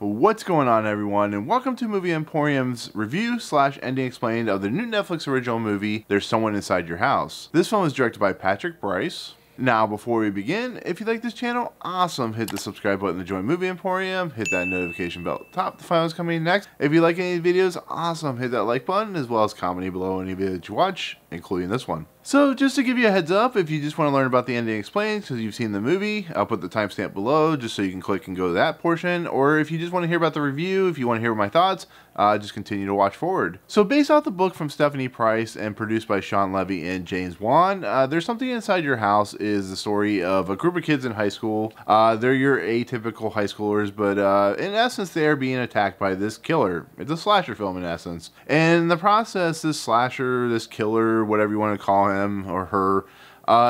What's going on, everyone, and welcome to Movie Emporium's review / ending explained of the new Netflix original movie, There's Someone Inside Your House. This film is directed by Brice. Now, before we begin, if you like this channel, awesome, hit the subscribe button to join Movie Emporium, hit that notification bell at the top to find what's coming next. If you like any of the videos, awesome, hit that like button, as well as comment below any video that you watch, including this one. So, just to give you a heads up, if you just want to learn about the ending explained because you've seen the movie, I'll put the timestamp below just so you can click and go to that portion. Or if you just want to hear about the review, if you want to hear my thoughts, just continue to watch forward. So, based off the book from Stephanie Price and produced by Sean Levy and James Wan, There's Something Inside Your House is the story of a group of kids in high school. They're your atypical high schoolers, but in essence, they are being attacked by this killer. It's a slasher film in essence. And in the process, this slasher, this killer, whatever you want to call him or her,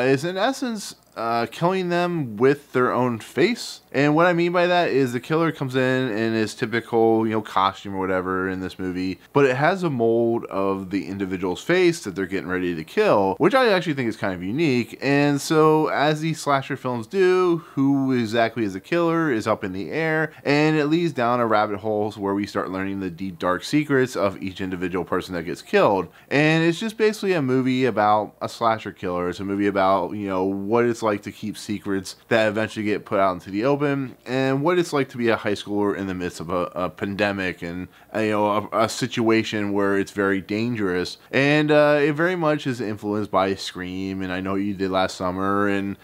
is in essence killing them with their own face. And what I mean by that is the killer comes in his typical, costume or whatever in this movie, but it has a mold of the individual's face that they're getting ready to kill, which I actually think is kind of unique. And so, as these slasher films do, who exactly is the killer is up in the air, and it leads down a rabbit hole where we start learning the deep, dark secrets of each individual person that gets killed. And it's just basically a movie about a slasher killer. It's a movie about, what it's like to keep secrets that eventually get put out into the open, and what it's like to be a high schooler in the midst of a pandemic and a situation where it's very dangerous. And it very much is influenced by Scream, and I Know You Did Last Summer, and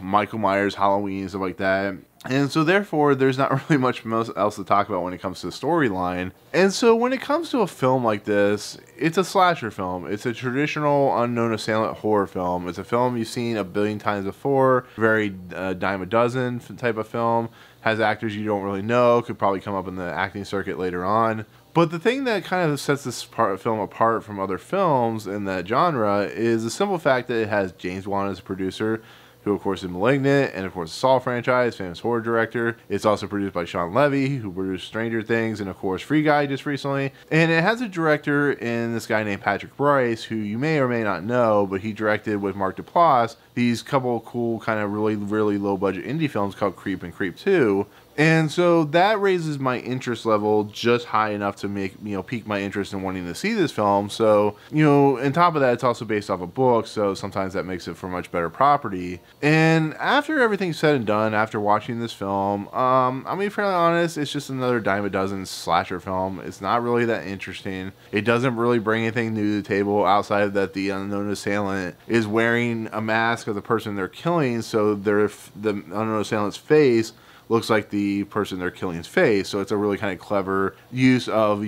Michael Myers' Halloween and stuff like that. And so therefore, there's not really much else to talk about when it comes to the storyline. And so when it comes to a film like this, it's a slasher film. It's a traditional unknown assailant horror film. It's a film you've seen a billion times before, very dime a dozen type of film. Has actors you don't really know, could probably come up in the acting circuit later on. But the thing that kind of sets this film apart from other films in that genre is the simple fact that it has James Wan as a producer, who of course is Malignant, and of course the Saw franchise, famous horror director. It's also produced by Sean Levy, who produced Stranger Things, and of course Free Guy just recently. And it has a director in this guy named Brice, who you may or may not know, but he directed with Mark Duplass these couple cool kind of really low budget indie films called Creep and Creep 2. And so that raises my interest level just high enough to make, pique my interest in wanting to see this film. So, on top of that, it's also based off a book, so sometimes that makes it for much better property. And after everything's said and done, after watching this film, I'm being fairly honest, it's just another dime a dozen slasher film. It's not really that interesting. It doesn't really bring anything new to the table outside of that the unknown assailant is wearing a mask of the person they're killing, so the unknown assailant's face looks like the person they're killing's face. So it's a really kind of clever use of,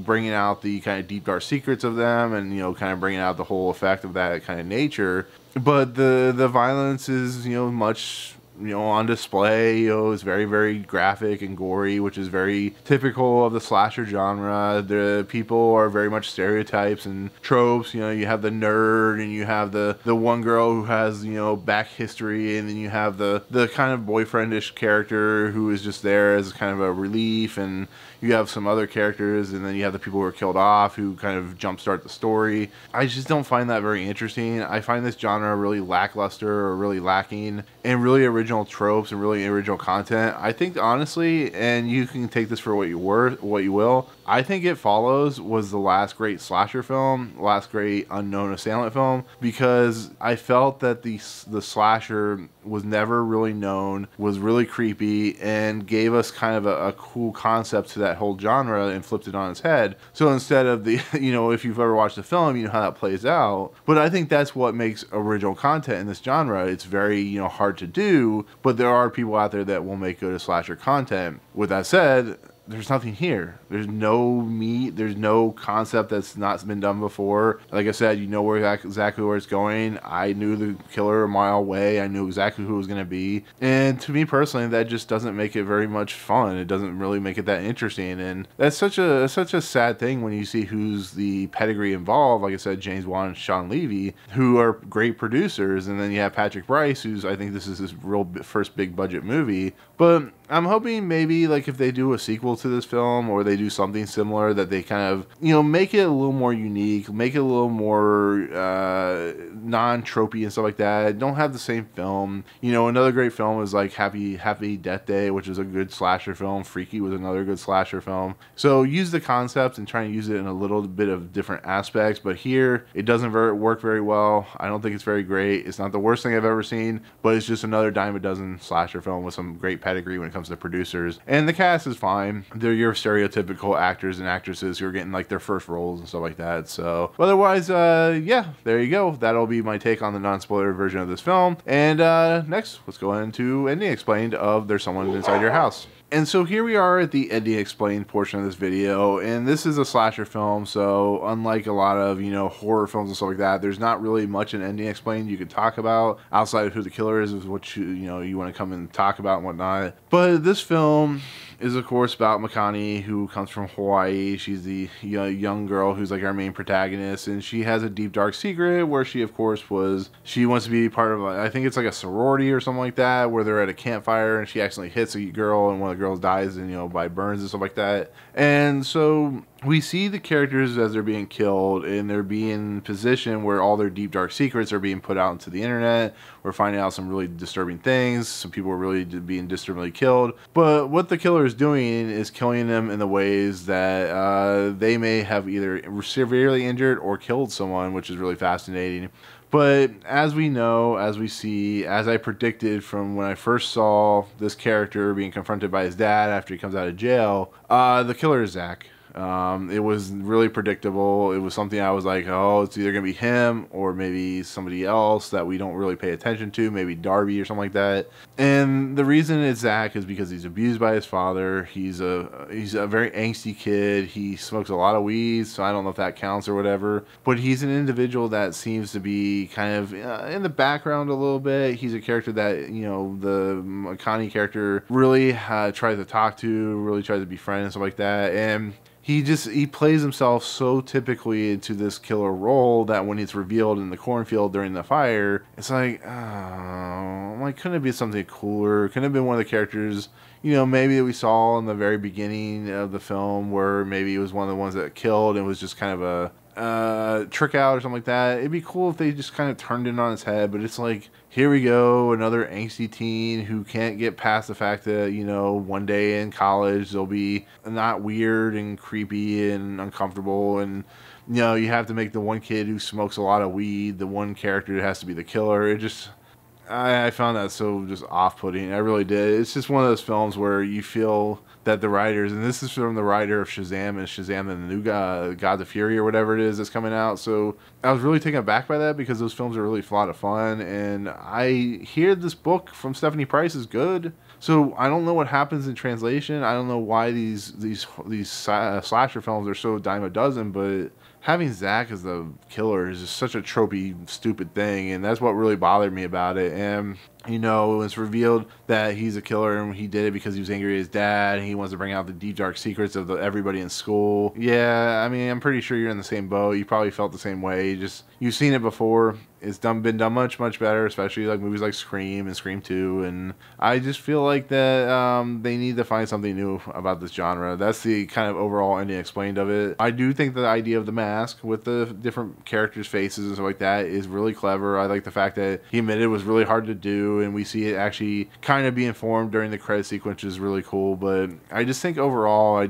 bringing out the kind of deep, dark secrets of them and, kind of bringing out the whole effect of that kind of nature. But the violence is, much on display. It's very graphic and gory, which is very typical of the slasher genre. The people are very much stereotypes and tropes. You have the nerd, and you have the one girl who has back history, and then you have the kind of boyfriendish character who is just there as kind of a relief, and you have some other characters, and then you have the people who are killed off who kind of jumpstart the story. I just don't find that very interesting. I find this genre really lackluster or really lacking in really original tropes and really original content. I think honestly, and you can take this for what you will, I think It Follows was the last great slasher film, last great unknown assailant film, because I felt that the slasher was never really known, was really creepy, and gave us kind of a cool concept to that whole genre and flipped it on its head. So instead of the, if you've ever watched the film, you know how that plays out. But I think that's what makes original content in this genre. It's very, hard to do, but there are people out there that will make good slasher content. With that said, there's nothing here. There's no meat. There's no concept that's not been done before. Like I said, exactly where it's going. I knew the killer a mile away. I knew exactly who it was going to be. And to me personally, that just doesn't make it very much fun. It doesn't really make it that interesting. And that's such a sad thing when you see who's the pedigree involved. Like I said, James Wan and Sean Levy, who are great producers. And then you have Brice, who's, I think this is his real first big budget movie. But I'm hoping maybe like if they do a sequel to this film or they do something similar, that they kind of, you know, make it a little more unique, make it a little more non-tropey and stuff like that. Don't have the same film. You know, another great film is like Happy Death Day, which is a good slasher film. Freaky was another good slasher film. So use the concept and try and use it in a little bit of different aspects. But here, it doesn't work very well. I don't think it's very great. It's not the worst thing I've ever seen, but it's just another dime a dozen slasher film with some great pedigree when it comes to producers. And the cast is fine. They're your stereotypical actors and actresses who are getting like their first roles and stuff like that. So otherwise, yeah, there you go. That'll be my take on the non-spoiler version of this film. And next, let's go into Ending Explained of There's Someone Inside Your House. And so here we are at the Ending Explained portion of this video, and this is a slasher film, so unlike a lot of, you know, horror films and stuff like that, there's not really much in Ending Explained you could talk about outside of who the killer is what you know, you want to come and talk about and whatnot. But this film is of course about Makani, who comes from Hawaii. She's the young girl who's like our main protagonist, and she has a deep dark secret where she of course she wants to be part of I think it's like a sorority or something like that, where they're at a campfire and she accidentally hits a girl and one of the girls dies, and you know, by burns and stuff like that. And so we see the characters as they're being killed, and they're being positioned where all their deep dark secrets are being put out into the internet. We're finding out some really disturbing things. Some people are really being disturbingly killed. But what the killer is doing is killing them in the ways that they may have either severely injured or killed someone, which is really fascinating. But as we know, as we see, as I predicted from when I first saw this character being confronted by his dad after he comes out of jail, the killer is Zach. It was really predictable. It was something I was like, oh, it's either going to be him or maybe somebody else that we don't really pay attention to, maybe Darby or something like that. And the reason it's Zach is because he's abused by his father. He's a very angsty kid. He smokes a lot of weed, so I don't know if that counts or whatever. But he's an individual that seems to be kind of in the background a little bit. He's a character that, you know, the Makani character really tries to talk to, really tries to befriend and stuff like that. And he plays himself so typically into this killer role that when it's revealed in the cornfield during the fire, it's like, oh, like, couldn't it be something cooler? Couldn't it have been one of the characters, you know, maybe that we saw in the very beginning of the film, where maybe it was one of the ones that killed and was just kind of a trick out or something like that. It'd be cool if they just kind of turned it on its head, but it's like, here we go, another angsty teen who can't get past the fact that, you know, one day in college they'll be not weird and creepy and uncomfortable, and, you know, you have to make the one kid who smokes a lot of weed the one character that has to be the killer. It just, I found that so just off-putting. I really did. It's just one of those films where you feel that the writers, and this is from the writer of Shazam and Shazam and the new God of Fury or whatever it is that's coming out. So I was really taken aback by that because those films are really a lot of fun. And I hear this book from Stephanie Price is good. So I don't know what happens in translation. I don't know why these slasher films are so dime a dozen, but having Zach as the killer is just such a tropey, stupid thing, and that's what really bothered me about it. And, you know, it's revealed that he's a killer and he did it because he was angry at his dad and he wants to bring out the deep, dark secrets of everybody in school. Yeah, I mean, I'm pretty sure you're in the same boat. You probably felt the same way. You've seen it before. It's been done much better, especially like movies like Scream and Scream 2, and I just feel like that they need to find something new about this genre. That's the kind of overall Ending Explained of it. I do think the idea of the mask with the different characters' faces and stuff like that is really clever. I like the fact that he admitted it was really hard to do, and we see it actually kind of being formed during the credit sequence, which is really cool. But I just think overall,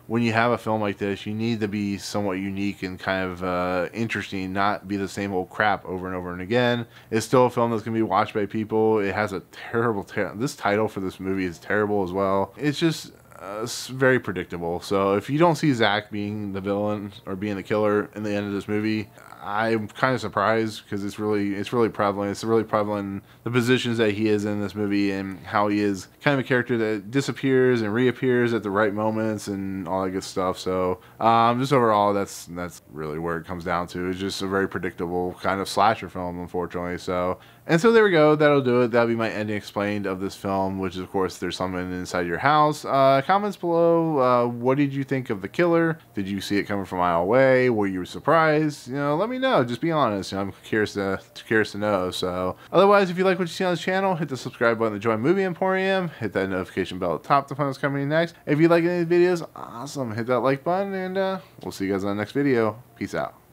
when you have a film like this, you need to be somewhat unique and kind of interesting, not be the same old crap over and over and again. It's still a film that's going to be watched by people. It has a terrible this title for this movie is terrible as well. It's just very predictable. So if you don't see Zach being the villain or being the killer in the end of this movie, I'm kind of surprised, because it's really prevalent. It's really prevalent in the positions that he is in this movie and how he is kind of a character that disappears and reappears at the right moments and all that good stuff. So just overall, that's really where it comes down to. It's just a very predictable kind of slasher film, unfortunately. So And so there we go. That'll do it. That'll be my ending explained of this film, which is, of course, there's someone inside your house. Comments below. What did you think of the killer? Did you see it coming from a mile away? Were you surprised? Let me know. Just be honest. I'm curious to know. So otherwise, if you like what you see on this channel, hit the subscribe button to join Movie Emporium. Hit that notification bell at the top to find what's coming next. If you like any of the videos, awesome. Hit that like button, and we'll see you guys on the next video. Peace out.